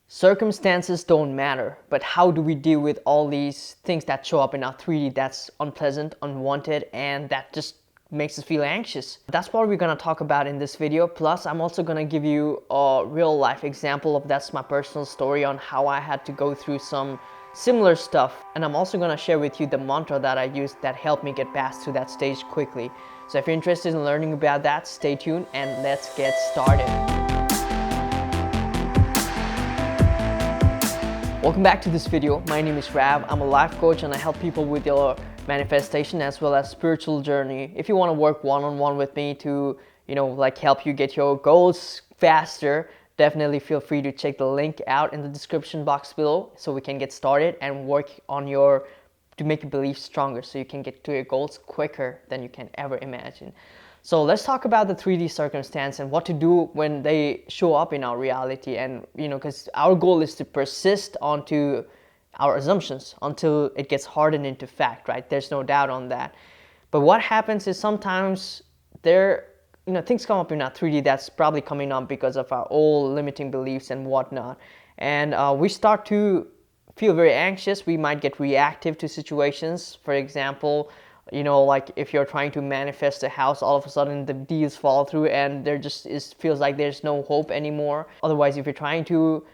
Circumstances don't matter, but how do we deal with all these things that show up in our 3D that's unpleasant, unwanted, and that just makes us feel anxious? That's what we're gonna talk about in this video. Plus, I'm also gonna give you a real life example of that's my personal story on how I had to go through some similar stuff. And I'm also gonna share with you the mantra that I used that helped me get past through that stage quickly. So if you're interested in learning about that, stay tuned and let's get started. Welcome back to this video. My name is Rav. I'm a life coach and I help people with their manifestation as well as spiritual journey. If you want to work one-on-one with me to, help you get your goals faster, definitely feel free to check the link out in the description box below so we can get started and work on to make your beliefs stronger so you can get to your goals quicker than you can ever imagine. So let's talk about the 3D circumstance and what to do when they show up in our reality. And, because our goal is to persist onto our assumptions until it gets hardened into fact, right? There's no doubt on that. But what happens is sometimes things come up in our 3D that's probably coming up because of our old limiting beliefs and whatnot. And we start to feel very anxious. We might get reactive to situations. For example, like if you're trying to manifest a house, all of a sudden the deals fall through and feels like there's no hope anymore. Otherwise, if you're trying to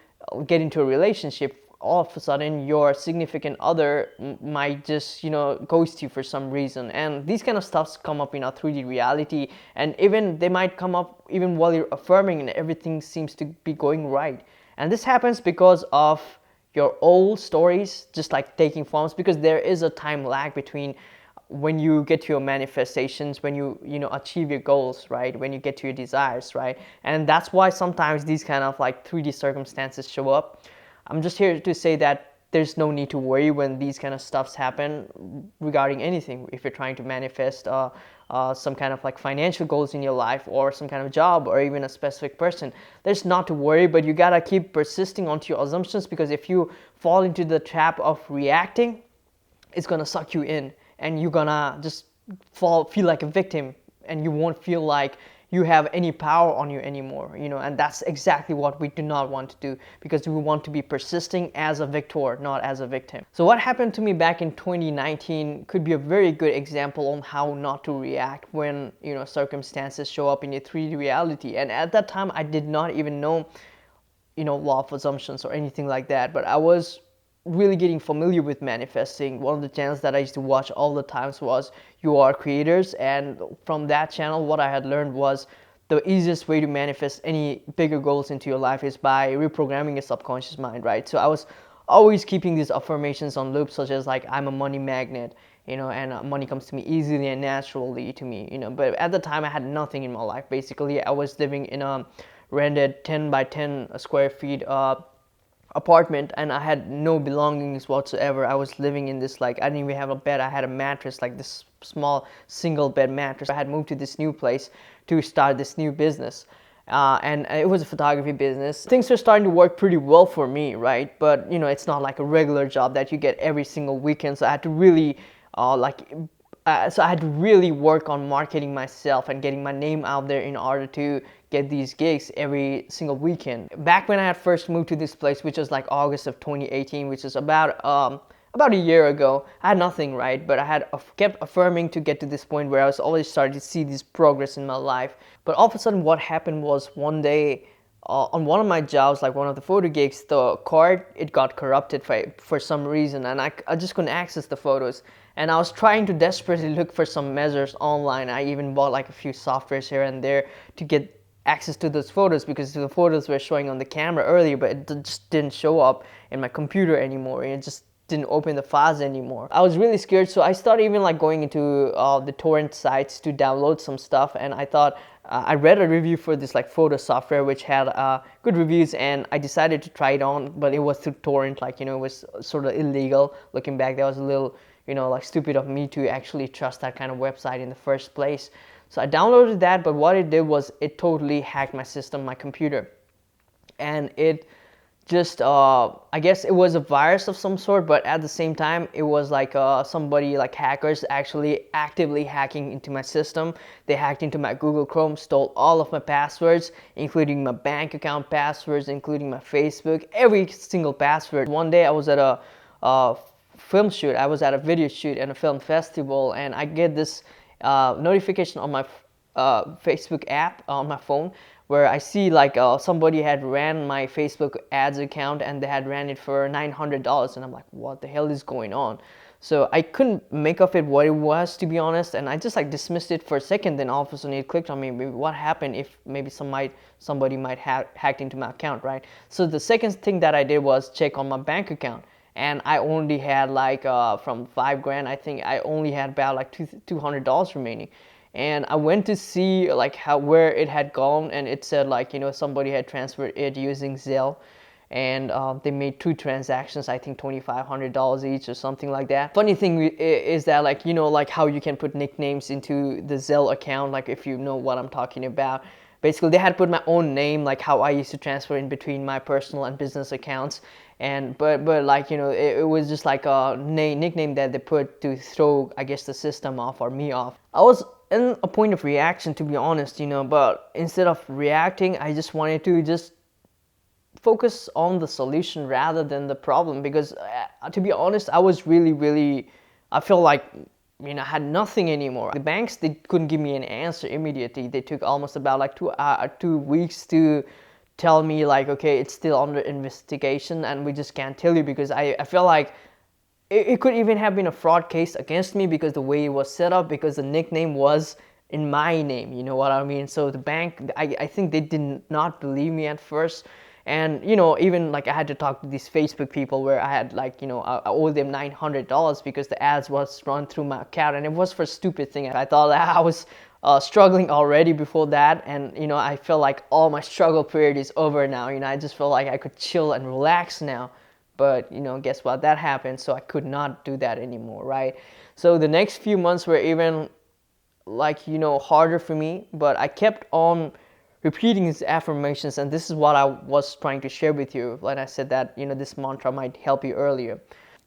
get into a relationship, all of a sudden your significant other might just ghost you for some reason. And these kind of stuffs come up in our 3D reality, and even they might come up even while you're affirming and everything seems to be going right. And this happens because of your old stories just like taking forms, because there is a time lag between when you get to your manifestations, when you achieve your goals, right? When you get to your desires, right? And that's why sometimes these kind of like 3D circumstances show up. I'm just here to say that there's no need to worry when these kind of stuffs happen regarding anything. If you're trying to manifest some kind of like financial goals in your life, or some kind of job, or even a specific person, there's not to worry, but you gotta keep persisting onto your assumptions, because if you fall into the trap of reacting, it's gonna suck you in. And you're gonna just feel like a victim, and you won't feel like you have any power on you anymore, and that's exactly what we do not want to do, because we want to be persisting as a victor, not as a victim. So what happened to me back in 2019 could be a very good example on how not to react when circumstances show up in your 3D reality. And at that time I did not even know law of assumptions or anything like that, but I was really getting familiar with manifesting. One of the channels that I used to watch all the times was You Are Creators, and from that channel what I had learned was the easiest way to manifest any bigger goals into your life is by reprogramming your subconscious mind, right? So I was always keeping these affirmations on loop, such as like I'm a money magnet, and money comes to me easily and naturally to me, but at the time I had nothing in my life. Basically I was living in a rented 10 by 10 square feet apartment, and I had no belongings whatsoever. I was living in this, like, I didn't even have a bed. I had a mattress, like this small single bed mattress. I had moved to this new place to start this new business, and it was a photography business. Things were starting to work pretty well for me, right? But it's not like a regular job that you get every single weekend, so I had to really work on marketing myself and getting my name out there in order to get these gigs every single weekend. Back when I had first moved to this place, which was like August of 2018, which is about a year ago, I had nothing, right? But I had kept affirming to get to this point where I was always starting to see this progress in my life. But all of a sudden what happened was one day, on one of my jobs, like one of the photo gigs, the card, it got corrupted for some reason, and I just couldn't access the photos. And I was trying to desperately look for some measures online. I even bought like a few softwares here and there to get access to those photos, because the photos were showing on the camera earlier, but it just didn't show up in my computer anymore, and it just didn't open the files anymore. I was really scared, so I started even like going into the torrent sites to download some stuff, and I thought I read a review for this like photo software which had good reviews, and I decided to try it on, but it was through torrent, like it was sort of illegal. Looking back, that was a little like stupid of me to actually trust that kind of website in the first place. So I downloaded that, but what it did was it totally hacked my system, my computer, and it just I guess it was a virus of some sort, but at the same time it was like somebody, like hackers, actually actively hacking into my system. They hacked into my Google Chrome, stole all of my passwords, including my bank account passwords, including my Facebook, every single password. One day I was at a film shoot, I was at a video shoot and a film festival, and I get this notification on my Facebook app on my phone, where I see like somebody had ran my Facebook ads account and they had ran it for $900, and I'm like, what the hell is going on? So I couldn't make of it what it was, to be honest, and I just like dismissed it for a second. Then all of a sudden it clicked on me, maybe what happened if maybe somebody might have hacked into my account, right? So the second thing that I did was check on my bank account, and I only had like from 5 grand, I think I only had about like $200 remaining. And I went to see like where it had gone, and it said like, somebody had transferred it using Zelle, and they made 2 transactions, I think $2,500 each or something like that. Funny thing is that, like, like how you can put nicknames into the Zelle account, like if you know what I'm talking about. Basically they had put my own name, like how I used to transfer in between my personal and business accounts, and but like, it was just like a nickname that they put to throw, I guess, the system off or me off. I was in a point of reaction, to be honest, but instead of reacting, I just wanted to just focus on the solution rather than the problem, because to be honest, I was really, I felt like, I had nothing anymore. The banks, they couldn't give me an answer immediately. They took almost about like 2 weeks to tell me like, okay, it's still under investigation and we just can't tell you, because I felt like it could even have been a fraud case against me, because the way it was set up, because the nickname was in my name, you know what I mean? So the bank, I think they did not believe me at first. And even like I had to talk to these Facebook people where I had like, I owed them $900 because the ads was run through my account, and it was for a stupid thing. I thought that I was struggling already before that, and I felt like all my struggle period is over now. I just felt like I could chill and relax now. But guess what, that happened, so I could not do that anymore, right? So the next few months were even like harder for me, but I kept on repeating these affirmations, and this is what I was trying to share with you. Like I said that this mantra might help you earlier.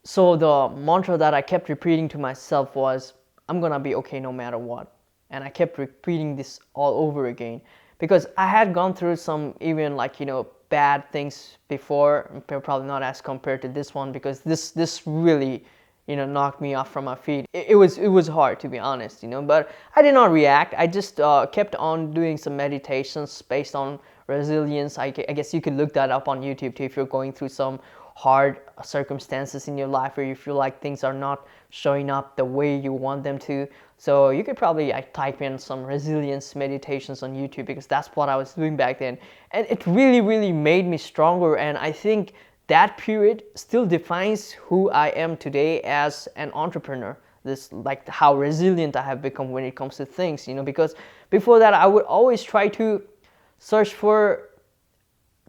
So the mantra that I kept repeating to myself was, I'm gonna be okay no matter what. And I kept repeating this all over again, because I had gone through some even like bad things before, probably not as compared to this one, because this really knocked me off from my feet. It was hard, to be honest, but I did not react. I just kept on doing some meditations based on resilience. I guess you could look that up on YouTube too if you're going through some hard circumstances in your life where you feel like things are not showing up the way you want them to. So you could probably type in some resilience meditations on YouTube, because that's what I was doing back then, and it really made me stronger. And I think that period still defines who I am today as an entrepreneur. This, like, how resilient I have become when it comes to things, because before that I would always try to search for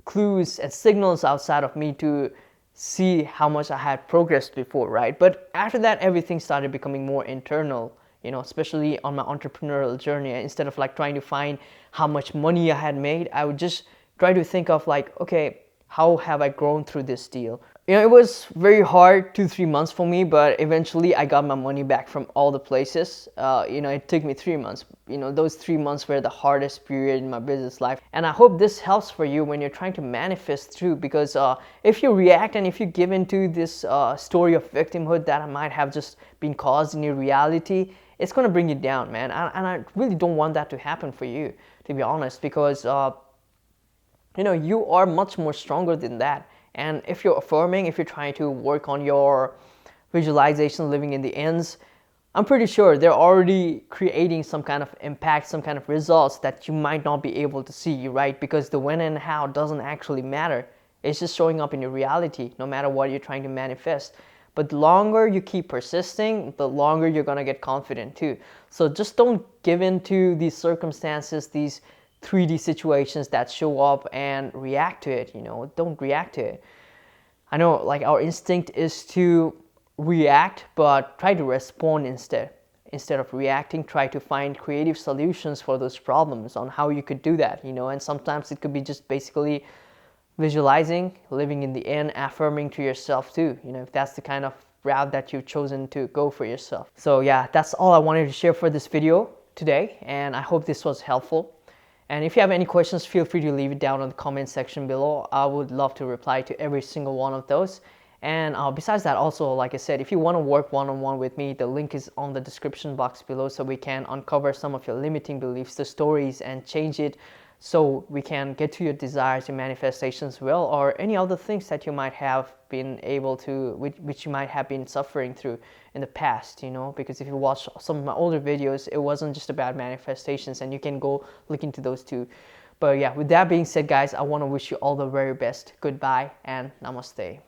clues and signals outside of me to see how much I had progressed before, right? But after that, everything started becoming more internal, especially on my entrepreneurial journey. Instead of like trying to find how much money I had made, I would just try to think of like, okay, how have I grown through this deal? It was very hard 2-3 months for me, but eventually I got my money back from all the places. It took me 3 months. Those 3 months were the hardest period in my business life. And I hope this helps for you when you're trying to manifest through, because if you react and if you give into this story of victimhood that might have just been caused in your reality, it's going to bring you down, man. And I really don't want that to happen for you, to be honest, because you are much more stronger than that. And if you're affirming, if you're trying to work on your visualization, living in the ends, I'm pretty sure they're already creating some kind of impact, some kind of results that you might not be able to see, right? Because the when and how doesn't actually matter. It's just showing up in your reality, no matter what you're trying to manifest. But the longer you keep persisting, the longer you're going to get confident too. So just don't give in to these circumstances, these 3D situations that show up, and react to it. Don't react to it. I know, like, our instinct is to react, but try to respond instead of reacting. Try to find creative solutions for those problems on how you could do that. And sometimes it could be just basically visualizing, living in the end, affirming to yourself too, if that's the kind of route that you've chosen to go for yourself. So yeah, that's all I wanted to share for this video today, and I hope this was helpful. And if you have any questions, feel free to leave it down in the comment section below. I would love to reply to every single one of those. And besides that, also, like I said, if you want to work one-on-one with me, the link is on the description box below, so we can uncover some of your limiting beliefs, the stories, and change it so we can get to your desires, your manifestations well, or any other things that you might have been able to, which you might have been suffering through in the past, because if you watch some of my older videos, it wasn't just about manifestations, and you can go look into those too. But yeah, with that being said, guys, I want to wish you all the very best. Goodbye and namaste.